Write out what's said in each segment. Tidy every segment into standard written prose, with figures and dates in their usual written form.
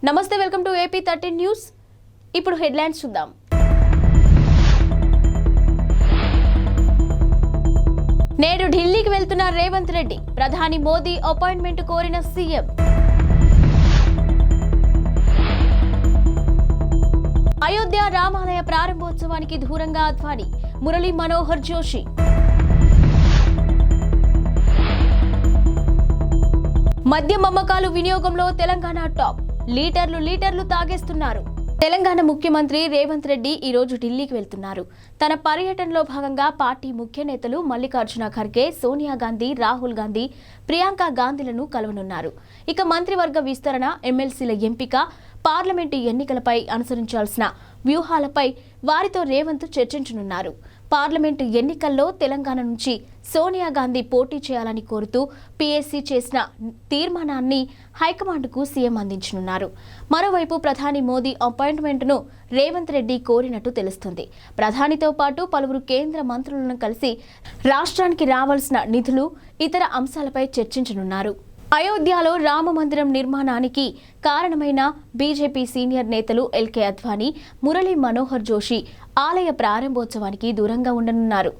నమస్తే, welcome to AP 13 news. ఇప్పుడు headlines చూద్దాం. నేడు ఢిల్లీకి వెళ్తున్న రేవంత్ రెడ్డి. ప్రధాని మోదీ అపాయింట్మెంట్ కోరిన సీఎం. అయోధ్య రామాలయ ప్రారంభోత్సవానికి దూరంగా అద్వానీ, మురళీ మనోహర్ జోషి. మద్యం అమ్మకాలు వినియోగంలో తెలంగాణ టాప్. లీటర్లు తాగేస్తున్నారు. తెలంగాణ ముఖ్యమంత్రి రేవంత్ రెడ్డి ఈ రోజు ఢిల్లీకి వెళ్తున్నారు. తన పర్యటనలో భాగంగా పార్టీ ముఖ్య నేతలు మల్లికార్జున ఖర్గే, సోనియా గాంధీ, రాహుల్ గాంధీ, ప్రియాంక గాంధీలను కలవనున్నారు. ఇక మంత్రివర్గ విస్తరణ, ఎమ్మెల్సీల ఎంపిక, పార్లమెంటు ఎన్నికలపై అనుసరించాల్సిన వ్యూహాలపై వారితో రేవంత్ చర్చించనున్నారు. పార్లమెంటు ఎన్నికల్లో తెలంగాణ నుంచి సోనియా గాంధీ పోటీ చేయాలని కోరుతూ పీఏసీ చేసిన తీర్మానాన్ని హైకమాండ్కు సీఎం అందించనున్నారు. మరోవైపు ప్రధాని మోదీ అపాయింట్మెంట్ను రేవంత్ రెడ్డి కోరినట్టు తెలుస్తుంది. ప్రధానితో పాటు పలువురు కేంద్ర మంత్రులను కలిసి రాష్ట్రానికి రావాల్సిన నిధులు, ఇతర అంశాలపై చర్చించనున్నారు. అయోధ్యలో రామ మందిరం నిర్మాణానికి కారణమైన బీజేపీ సీనియర్ నేతలు ఎల్కే అద్వానీ, మురళీ మనోహర్ జోషి ఆలయ ప్రారంభోత్సవానికి దూరంగా ఉండనున్నారు.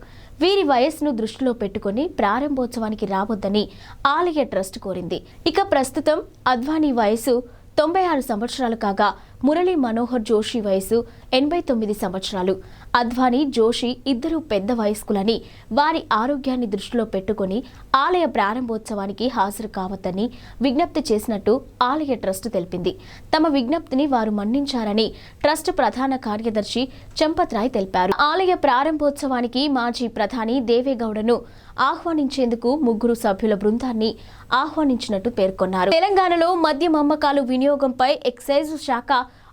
వీరి వయస్సును దృష్టిలో పెట్టుకుని ప్రారంభోత్సవానికి రావద్దని ఆలయ ట్రస్ట్ కోరింది. ఇక ప్రస్తుతం అద్వానీ వయసు 96 సంవత్సరాలు కాగా మురళీ మనోహర్ జోషి వయసు 89 సంవత్సరాలు. అద్వానీ, జోషి ఇద్దరు పెద్ద వయస్కులని, వారి ఆరోగ్యాన్ని దృష్టిలో పెట్టుకుని ఆలయ ప్రారంభోత్సవానికి హాజరు కావద్దని విజ్ఞప్తి చేసినట్టు ఆలయ ట్రస్ట్ తెలిపింది. తమ విజ్ఞప్తిని వారు మన్నించారని ట్రస్ట్ ప్రధాన కార్యదర్శి చంపత్రాయ్ తెలిపారు. ఆలయ ప్రారంభోత్సవానికి మాజీ ప్రధాని దేవేగౌడను ఆహ్వానించేందుకు 3 సభ్యుల బృందాన్ని ఆహ్వానించినట్టు పేర్కొన్నారు. తెలంగాణలో మద్యం అమ్మకాలు వినియోగంపై ఎక్సైజ్ శాఖ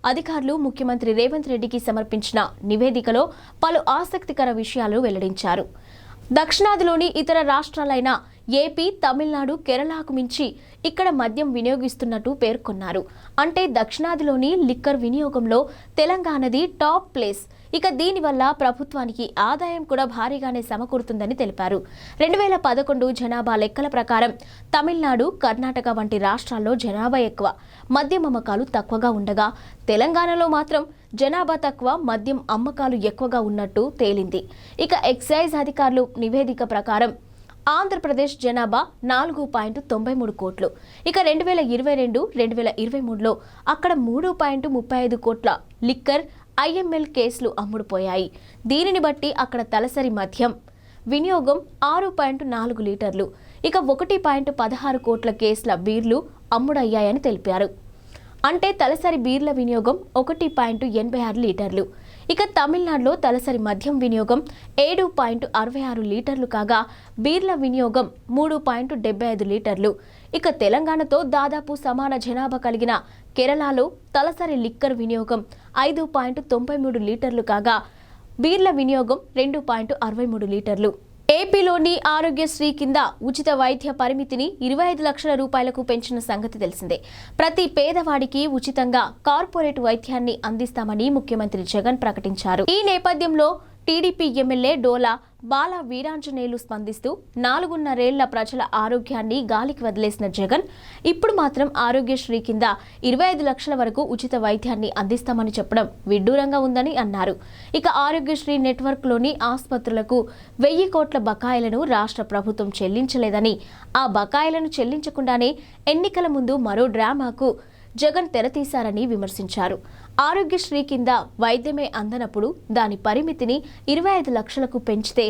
అధికారులు ముఖ్యమంత్రి రేవంత్ రెడ్డికి సమర్పించిన నివేదికలో పలు ఆసక్తికర విషయాలు వెల్లడించారు. దక్షిణాదిలోని ఇతర రాష్ట్రాలైన ఏపీ, తమిళనాడు, కేరళకు మించి ఇక్కడ మద్యం వినియోగిస్తున్నట్టు పేర్కొన్నారు. అంటే దక్షిణాదిలోని లిక్కర్ వినియోగంలో తెలంగాణది టాప్ ప్లేస్. ఇక దీనివల్ల ప్రభుత్వానికి ఆదాయం కూడా భారీగానే సమకూరుతుందని తెలిపారు. 2011 జనాభా లెక్కల ప్రకారం తమిళనాడు, కర్ణాటక వంటి రాష్ట్రాల్లో జనాభా ఎక్కువ, మద్యం అమ్మకాలు తక్కువగా ఉండగా తెలంగాణలో మాత్రం జనాభా తక్కువ, మద్యం అమ్మకాలు ఎక్కువగా ఉన్నట్టు తేలింది. ఇక ఎక్సైజ్ అధికారులు నివేదిక ప్రకారం ఆంధ్రప్రదేశ్ జనాభా 4.93 కోట్లు. ఇక 2022-2023లో అక్కడ 3.35 కోట్ల లిక్కర్, ఐఎంఎల్ కేసులు అమ్ముడుపోయాయి. దీనిని బట్టి అక్కడ తలసరి మద్యం వినియోగం 6.4 లీటర్లు, ఇక 1.16 కోట్ల కేసుల బీర్లు అమ్ముడయ్యాయని తెలిపారు. అంటే తలసరి బీర్ల వినియోగం 1.86 లీటర్లు. ఇక తమిళనాడులో తలసరి మద్యం వినియోగం 7.66 లీటర్లు కాగా బీర్ల వినియోగం 3.75 లీటర్లు. ఇక తెలంగాణతో దాదాపు సమాన జనాభా కలిగిన కేరళలో తలసరి లిక్కర్ వినియోగం 5.93 లీటర్లు కాగా బీర్ల వినియోగం 2.63 లీటర్లు. ఏపీలోని ఆరోగ్యశ్రీ కింద ఉచిత వైద్య పరిమితిని 25 లక్షల రూపాయలకు పెంచిన సంగతి తెలిసిందే. ప్రతి పేదవాడికి ఉచితంగా కార్పొరేట్ వైద్యాన్ని అందిస్తామని ముఖ్యమంత్రి జగన్ ప్రకటించారు. ఈ నేపథ్యంలో టీడీపీ ఎమ్మెల్యే డోలా బాల వీరాంజనేయులు స్పందిస్తూ 4.5 ఏళ్ల ప్రజల ఆరోగ్యాన్ని గాలికి వదిలేసిన జగన్ ఇప్పుడు మాత్రం ఆరోగ్యశ్రీ కింద 25 లక్షల వరకు ఉచిత వైద్యాన్ని అందిస్తామని చెప్పడం విడ్డూరంగా ఉందని అన్నారు. ఇక ఆరోగ్యశ్రీ నెట్వర్క్లోని ఆసుపత్రులకు 1000 కోట్ల బకాయిలను రాష్ట్ర ప్రభుత్వం చెల్లించలేదని, ఆ బకాయిలను చెల్లించకుండానే ఎన్నికల ముందు మరో డ్రామాకు జగన్ తెరతీశారని విమర్శించారు. ఆరోగ్యశ్రీ కింద వైద్యమే అందనప్పుడు దాని పరిమితిని 25 లక్షలకు పెంచితే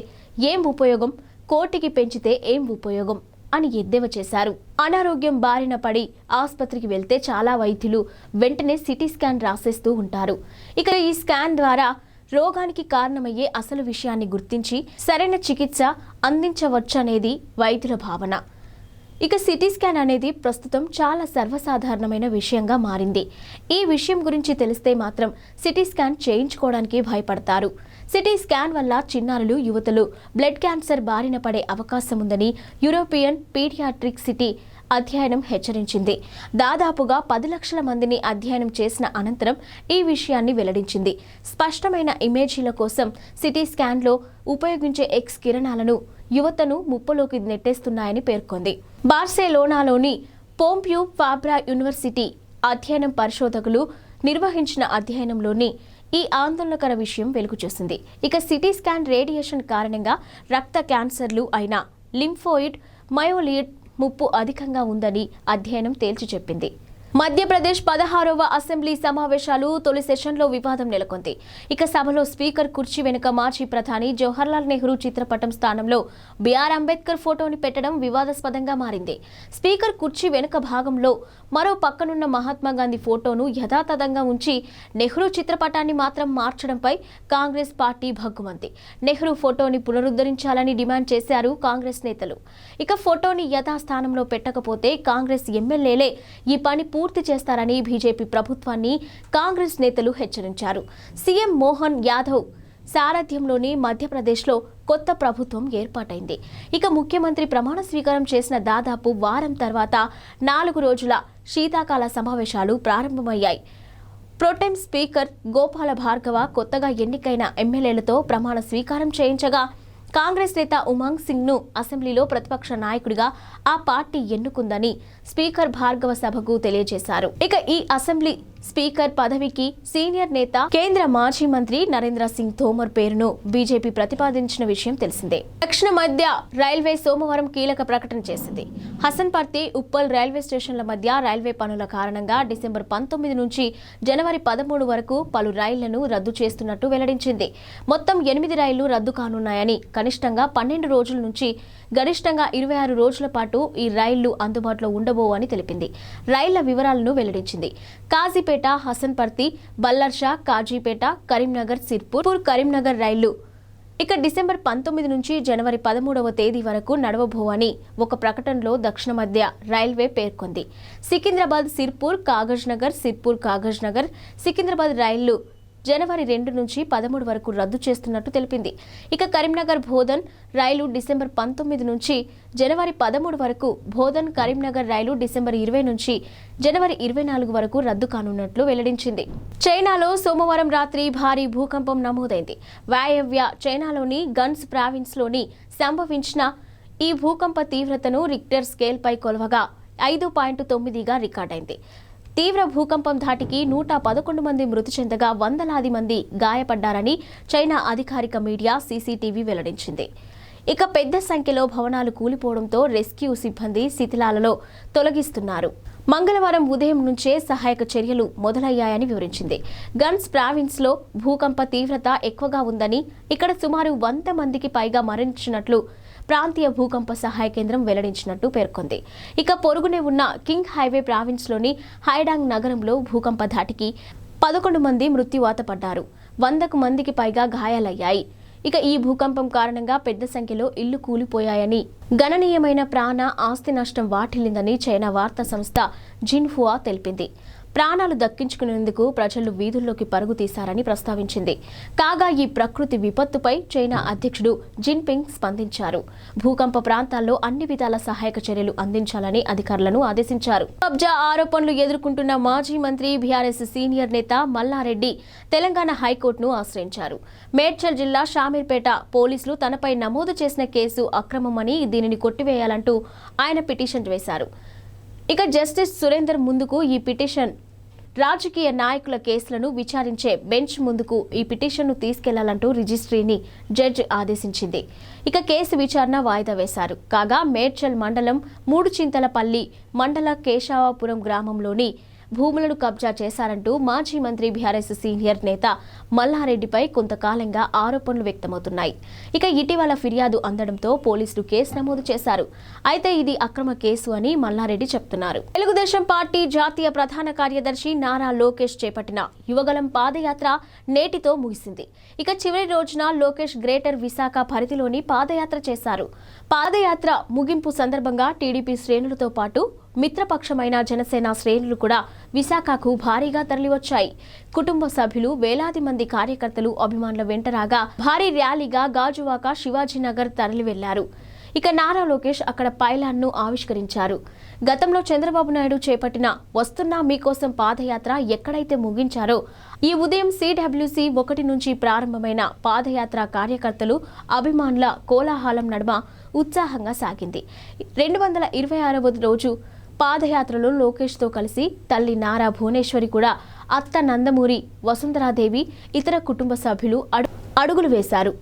ఏం ఉపయోగం, కోటికి పెంచితే ఏం ఉపయోగం అని ఎద్దేవా చేశారు. అనారోగ్యం బారిన పడి ఆసుపత్రికి వెళ్తే చాలా వైద్యులు వెంటనే సిటీ స్కాన్ రాసేస్తూ ఉంటారు. ఇక ఈ స్కాన్ ద్వారా రోగానికి కారణమయ్యే అసలు విషయాన్ని గుర్తించి సరైన చికిత్స అందించవచ్చనేది వైద్యుల భావన. ఇక సిటీ స్కాన్ అనేది ప్రస్తుతం చాలా సర్వసాధారణమైన విషయంగా మారింది. ఈ విషయం గురించి తెలిస్తే మాత్రం సిటీ స్కాన్ చేయించుకోవడానికి భయపడతారు. సిటీ స్కాన్ వల్ల చిన్నారులు, యువతులు బ్లడ్ క్యాన్సర్ బారిన పడే అవకాశం ఉందని యూరోపియన్ పీడియాట్రిక్ సిటీ అధ్యయనం హెచ్చరించింది. దాదాపుగా 10 లక్షల మందిని అధ్యయనం చేసిన అనంతరం ఈ విషయాన్ని వెల్లడించింది. స్పష్టమైన ఇమేజీల కోసం సిటీ స్కాన్లో ఉపయోగించే ఎక్స్ కిరణాలను యువతను ముప్పులోకి నెట్టేస్తున్నాయని పేర్కొంది. బార్సిలోనాలోని పోంప్యూ ఫాబ్రా యూనివర్సిటీ అధ్యయనం పరిశోధకులు నిర్వహించిన అధ్యయనంలోని ఈ ఆందోళనకర విషయం వెలుగుచూసింది. ఇక సిటీ స్కాన్ రేడియేషన్ కారణంగా రక్త క్యాన్సర్లు అయిన లింఫోయిడ్, మయోలియిడ్ ముప్పు అధికంగా ఉందని అధ్యయనం తేల్చి చెప్పింది. మధ్యప్రదేశ్ 16వ అసెంబ్లీ సమావేశాలు తొలి సెషన్లో వివాదం నెలకొంది. ఇక సభలో స్పీకర్ కుర్చీ వెనుక మాజీ ప్రధాని జవహర్లాల్ నెహ్రూ చిత్రపటం స్థానంలో బిఆర్ అంబేద్కర్ ఫోటోని పెట్టడం వివాదాస్పదంగా మారింది. స్పీకర్ కుర్చీ వెనుక భాగంలో మరో పక్కనున్న మహాత్మా గాంధీ ఫోటోను యథాతథంగా ఉంచి నెహ్రూ చిత్రపటాన్ని మాత్రం మార్చడంపై కాంగ్రెస్ పార్టీ భగ్గుమంది. నెహ్రూ ఫోటోని పునరుద్ధరించాలని డిమాండ్ చేశారు కాంగ్రెస్ నేతలు. ఇక ఫోటోని యథాస్థానంలో పెట్టకపోతే కాంగ్రెస్ ఎమ్మెల్యేలే ఈ పని పూర్తి చేస్తారని బీజేపీ ప్రభుత్వాన్ని కాంగ్రెస్ నేతలు హెచ్చరించారు. సీఎం మోహన్ యాదవ్ సారథ్యంలోని మధ్యప్రదేశ్లో కొత్త ప్రభుత్వం ఏర్పాటైంది. ఇక ముఖ్యమంత్రి ప్రమాణ స్వీకారం చేసిన దాదాపు వారం తర్వాత 4 రోజుల శీతాకాల సమావేశాలు ప్రారంభమయ్యాయి. ప్రోటెం స్పీకర్ గోపాల భార్గవ కొత్తగా ఎన్నికైన ఎమ్మెల్యేలతో ప్రమాణ స్వీకారం చేయించగా కాంగ్రెస్ నేత ఉమంగ్ సింగ్ ను అసెంబ్లీలో ప్రతిపక్ష నాయకుడిగా ఆ పార్టీ ఎన్నుకుందని స్పీకర్ భార్గవ సభకు తెలియజేశారు. ఇక ఈ అసెంబ్లీ స్పీకర్ పదవికి సీనియర్ నేత కేంద్ర మాజీ మంత్రి నరేంద్ర సింగ్ తోమర్ పేరును బీజేపీ ప్రతిపాదించిన విషయం తెలిసిందే. దక్షిణ మధ్య రైల్వే సోమవారం కీలక ప్రకటన చేసింది. హసన్పర్తి, ఉప్పల్ రైల్వే స్టేషన్ల మధ్య రైల్వే పనుల కారణంగా డిసెంబర్ 19 నుంచి జనవరి 13 వరకు పలు రైళ్లను రద్దు చేస్తున్నట్టు వెల్లడించింది. మొత్తం 8 రైళ్లు రద్దు కానున్నాయని, కనిష్టంగా 12 రోజుల నుంచి గరిష్టంగా 26 రోజుల పాటు ఈ రైళ్లు అందుబాటులో ఉండబోవని తెలిపింది. రైళ్ల వివరాలను వెల్లడించింది. కాజీపేట, హసన్పర్తి, బల్లర్షా, కాజీపేట, కరీంనగర్, సిర్పూర్, కరీంనగర్ రైళ్లు ఇక డిసెంబర్ 19 నుంచి జనవరి 13వ తేదీ వరకు నడవబోవని ఒక ప్రకటనలో దక్షిణ మధ్య రైల్వే పేర్కొంది. సికింద్రాబాద్, సిర్పూర్, కాగజ్నగర్, సిర్పూర్, కాగజ్నగర్, సికింద్రాబాద్ రైళ్లు జనవరి 2 నుంచి 13 వరకు రద్దు చేస్తున్నట్టు తెలిపింది. ఇక కరీంనగర్ బోధన్ రైలు డిసెంబర్ 19 నుంచి జనవరి 13 వరకు, బోధన్ కరీంనగర్ రైలు డిసెంబర్ 20 నుంచి జనవరి 24 వరకు రద్దు కానున్నట్లు వెల్లడించింది. చైనాలో సోమవారం రాత్రి భారీ భూకంపం నమోదైంది. వాయవ్య చైనాలోని గన్స్ ప్రావిన్స్లోని సంభవించిన ఈ భూకంప తీవ్రతను రిక్టర్ స్కేల్పై కొలవగా 5.9గా రికార్డైంది. తీవ్ర భూకంపం ధాటికి 111 మంది మృతి చెందగా వందలాది మంది గాయపడ్డారని చైనా అధికారిక మీడియా సీసీటీవీ వెల్లడించింది. ఇక పెద్ద సంఖ్యలో భవనాలు కూలిపోవడంతో రెస్క్యూ సిబ్బంది శిథిలాలలో తొలగిస్తున్నారు. మంగళవారం ఉదయం నుంచే సహాయక చర్యలు మొదలయ్యాయని వివరించింది. గన్స్ ప్రావిన్స్లో భూకంప తీవ్రత ఎక్కువగా ఉందని, ఇక్కడ సుమారు 100 మందికి పైగా మరణించినట్లు ప్రాంతీయ భూకంప సహాయ కేంద్రం వెల్లడించినట్టు పేర్కొంది. ఇక పొరుగునే ఉన్న కింగ్ హైవే ప్రావిన్స్లోని హైడాంగ్ నగరంలో భూకంప ధాటికి 11 మంది మృత్యువాత పడ్డారు. 100కు మందికి పైగా గాయాలయ్యాయి. ఇక ఈ భూకంపం కారణంగా పెద్ద సంఖ్యలో ఇళ్లు కూలిపోయాయని, గణనీయమైన ప్రాణ ఆస్తి నష్టం వాటిల్లిందని చైనా వార్తా సంస్థ జిన్హువా తెలిపింది. ప్రాణాలు దక్కించుకునేందుకు ప్రజలు వీధుల్లోకి పరుగు తీశారని ప్రస్తావించింది. కాగా ఈ ప్రకృతి విపత్తుపై చైనా అధ్యక్షుడు జిన్పింగ్ స్పందించారు. భూకంప ప్రాంతాల్లో అన్ని విధాల సహాయక చర్యలు అందించాలని అధికారులను ఆదేశించారు. కబ్జా ఆరోపణలు ఎదుర్కొంటున్న మాజీ మంత్రి బీఆర్ఎస్ సీనియర్ నేత మల్లారెడ్డి తెలంగాణ హైకోర్టును ఆశ్రయించారు. మేడ్చల్ జిల్లా షామీర్పేట పోలీసులు తనపై నమోదు చేసిన కేసు అక్రమమని, దీనిని కొట్టివేయాలంటూ ఆయన పిటిషన్ వేశారు. ఇక జస్టిస్ సురేందర్ ముందుకు ఈ పిటిషన్ రాజకీయ నాయకుల కేసులను విచారించే బెంచ్ ముందుకు ఈ పిటిషన్ను తీసుకెళ్లాలంటూ రిజిస్ట్రీని జడ్జి ఆదేశించింది. ఇక కేసు విచారణ వాయిదా వేశారు. కాగా మేడ్చల్ మండలం మూడుచింతలపల్లి మండల కేశవాపురం గ్రామంలోని భూములను కబ్జా చేశారంటూ మాజీ మంత్రి బీఆర్ఎస్ సీనియర్ నేత మల్లారెడ్డిపై కొంతకాలంగా ఆరోపణలు వ్యక్తమవుతున్నాయి. ఇక ఇటీవల ఫిర్యాదు అందడంతో పోలీసులు కేసు నమోదు చేశారు. అయితే ఇది అక్రమ కేసు అని మల్లారెడ్డి చెప్తున్నారు. తెలుగుదేశం పార్టీ జాతీయ ప్రధాన కార్యదర్శి నారా లోకేష్ చేపట్టిన యువగలం పాదయాత్ర నేటితో ముగిసింది. ఇక చివరి రోజున లోకేష్ గ్రేటర్ విశాఖ పరిధిలోని పాదయాత్ర చేశారు. పాదయాత్ర ముగింపు సందర్భంగా టీడీపీ శ్రేణులతో పాటు మిత్రపక్షమైన జనసేన శ్రేణులు కూడా విశాఖకు భారీగా తరలివచ్చాయి. కుటుంబ సభ్యులు, వేలాది మంది కార్యకర్తలు, అభిమానుల వెంటరాగా భారీ ర్యాలీగా గాజువాక, శివాజీనగర్ తరలి వెళ్లారు. ఇక నారా లోకేష్ అక్కడ పైలాన్ను ఆవిష్కరించారు. గతంలో చంద్రబాబు నాయుడు చేపట్టిన వస్తున్నా మీకోసం పాదయాత్ర ఎక్కడైతే ముగించారో ఈ ఉదయం CWC 1 నుంచి ప్రారంభమైన పాదయాత్ర కార్యకర్తలు, అభిమానుల కోలాహలం నడుమ ఉత్సాహంగా సాగింది. 226వ రోజు పాదయాత్రలో లోకేష్తో కలిసి తల్లి నారా భువనేశ్వరి కూడా అత్త నందమూరి వసుంధరాదేవి ఇతర కుటుంబ సభ్యులు అడుగులు వేశారు.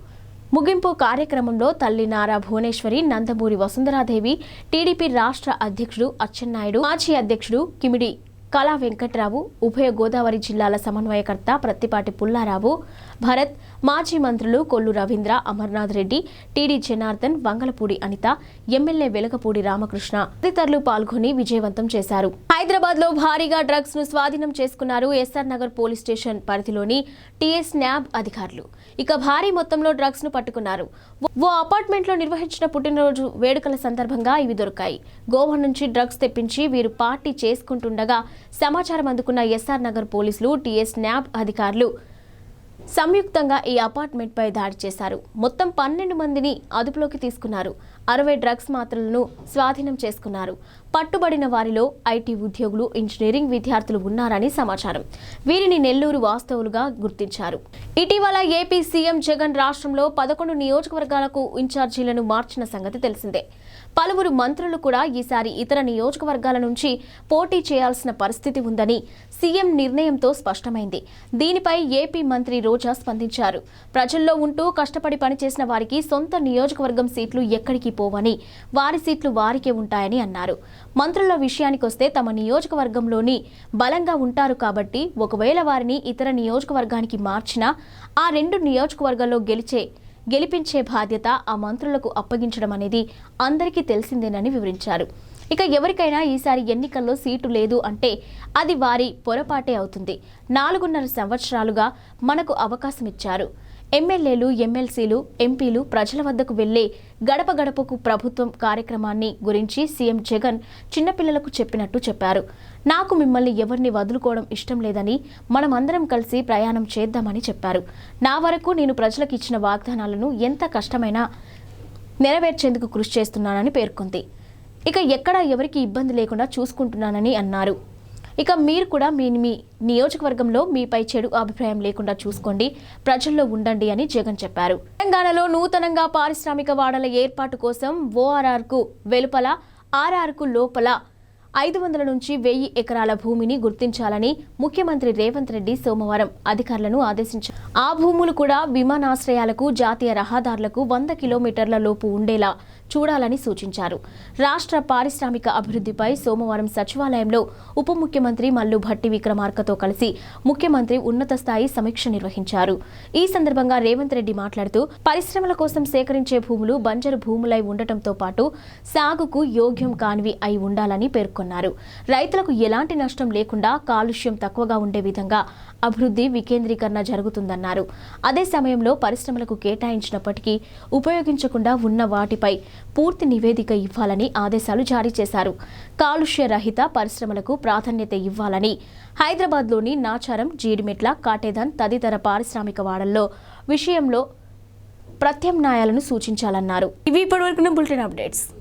ముగింపు కార్యక్రమంలో తల్లి నారా భువనేశ్వరి, నందమూరి వసుంధరాదేవి, టీడీపీ రాష్ట్ర అధ్యక్షుడు అచ్చెన్నాయుడు, మాజీ అధ్యక్షుడు కిమిడి కళా వెంకట్రావు, ఉభయ గోదావరి జిల్లాల సమన్వయకర్త ప్రత్తిపాటి పుల్లారావు భరత్, మాజీ మంత్రులు కొల్లు రవీంద్ర, అమర్నాథ్ రెడ్డి, టీడీ జనార్దన్, వంగలపూడి అనిత, ఎమ్మెల్యే వెలగపూడి రామకృష్ణ తదితరులు పాల్గొని విజయవంతం చేశారు. హైదరాబాద్ లో భారీగా డ్రగ్స్ ను స్వాధీనం చేసుకున్నారు ఎస్ఆర్ నగర్ పోలీస్ స్టేషన్ పరిధిలోని టీఎస్ న్యాబ్ అధికారులు. ఇక భారీ మొత్తంలో డ్రగ్స్ ను పట్టుకున్నారు. ఓ అపార్ట్మెంట్ లో నిర్వహించిన పుట్టినరోజు వేడుకల సందర్భంగా ఇవి దొరికాయి. గోవా నుంచి డ్రగ్స్ తెప్పించి వీరు పార్టీ చేసుకుంటుండగా సమాచారం అందుకున్న ఎస్ఆర్ నగర్ పోలీసులు, టీఎస్ న్యాబ్ అధికారులు సంయుక్తంగా ఈ అపార్ట్మెంట్ పై దాడి చేశారు. మొత్తం 12 మందిని అదుపులోకి తీసుకున్నారు. 60 డ్రగ్స్ మాత్రలను స్వాధీనం చేసుకున్నారు. పట్టుబడిన వారిలో ఐటీ ఉద్యోగులు, ఇంజనీరింగ్ విద్యార్థులు ఉన్నారని సమాచారం. వీరిని నెల్లూరు వాస్తవులుగా గుర్తించారు. ఇటీవల ఏపీ సీఎం జగన్ రాష్ట్రంలో 11 నియోజకవర్గాలకు ఇన్ఛార్జీలను మార్చిన సంగతి తెలిసిందే. పలువురు మంత్రులు కూడా ఈసారి ఇతర నియోజకవర్గాల నుంచి పోటీ చేయాల్సిన పరిస్థితి ఉందని సీఎం నిర్ణయంతో స్పష్టమైంది. దీనిపై ఏపీ మంత్రి రోజా స్పందించారు. ప్రజల్లో ఉంటూ కష్టపడి పనిచేసిన వారికి సొంత నియోజకవర్గం సీట్లు ఎక్కడికి పోవని, వారి సీట్లు వారికే ఉంటాయని అన్నారు. మంత్రుల విషయానికొస్తే తమ నియోజకవర్గంలోని బలంగా ఉంటారు కాబట్టి ఒకవేళ వారిని ఇతర నియోజకవర్గానికి మార్చినా ఆ 2 నియోజకవర్గాల్లో గెలిపించే బాధ్యత ఆ మంత్రులకు అప్పగించడం అనేది అందరికీ తెలిసిందేనని వివరించారు. ఇక ఎవరికైనా ఈసారి ఎన్నికల్లో సీటు లేదు అంటే అది వారి పొరపాటే అవుతుంది. 4.5 సంవత్సరాలుగా మనకు అవకాశం ఇచ్చారు. ఎమ్మెల్యేలు, ఎమ్మెల్సీలు, ఎంపీలు ప్రజల వద్దకు వెళ్లే గడప గడపకు ప్రభుత్వం కార్యక్రమాన్ని గురించి సీఎం జగన్ చిన్నపిల్లలకు చెప్పినట్టు చెప్పారు. నాకు మిమ్మల్ని ఎవరిని వదులుకోవడం ఇష్టం లేదని, మనమందరం కలిసి ప్రయాణం చేద్దామని చెప్పారు. నా వరకు నేను ప్రజలకు ఇచ్చిన వాగ్దానాలను ఎంత కష్టమైనా నెరవేర్చేందుకు కృషి చేస్తున్నానని పేర్కొంది. ఇక ఎక్కడా ఎవరికి ఇబ్బంది లేకుండా చూసుకుంటున్నానని అన్నారు. ఇక మీరు కూడా మీ నియోజకవర్గంలో మీపై చెడు అభిప్రాయం లేకుండా చూసుకోండి, ప్రజల్లో ఉండండి అని జగన్ చెప్పారు. తెలంగాణలో నూతనంగా పారిశ్రామిక వాడల ఏర్పాటు కోసం ఓఆర్ఆర్కు వెలుపల, ఆర్ఆర్కు లోపల 500 నుంచి 1000 ఎకరాల భూమిని గుర్తించాలని ముఖ్యమంత్రి రేవంత్ రెడ్డి సోమవారం అధికారులను ఆదేశించారు. ఆ భూములు కూడా విమానాశ్రయాలకు, జాతీయ రహదారులకు 100 కిలోమీటర్ల లోపు ఉండేలా చూడాలని సూచించారు. రాష్ట్ర పారిశ్రామిక అభివృద్ధిపై సోమవారం సచివాలయంలో ఉప ముఖ్యమంత్రి మల్లు భట్టి విక్రమార్కతో కలిసి ముఖ్యమంత్రి ఉన్నత స్థాయి సమీక్ష నిర్వహించారు. ఈ సందర్భంగా రేవంత్ రెడ్డి మాట్లాడుతూ పరిశ్రమల కోసం సేకరించే భూములు బంజరు భూములై ఉండటంతో పాటు సాగుకు యోగ్యం కానివి అయి ఉండాలని పేర్కొన్నారు. రైతులకు ఎలాంటి నష్టం లేకుండా, కాలుష్యం తక్కువగా ఉండే విధంగా అభివృద్ధి వికేంద్రీకరణ జరుగుతుందన్నారు. అదే సమయంలో పరిశ్రమలకు కేటాయించినప్పటికీ ఉపయోగించకుండా ఉన్న వాటిపై పూర్తి నివేదిక ఇవ్వాలని ఆదేశాలు జారీ చేశారు. కాలుష్య రహిత పరిశ్రమలకు ప్రాధాన్యత ఇవ్వాలని హైదరాబాద్లోని నాచారం, జీడిమెట్ల, కాటేదాన్ తదితర పారిశ్రామిక వాడల్లో విషయంలో ప్రత్యామ్నాయాలను సూచించాలన్నారు. ఇవి ఇప్పటివరకు బులెటిన్ అప్డేట్స్.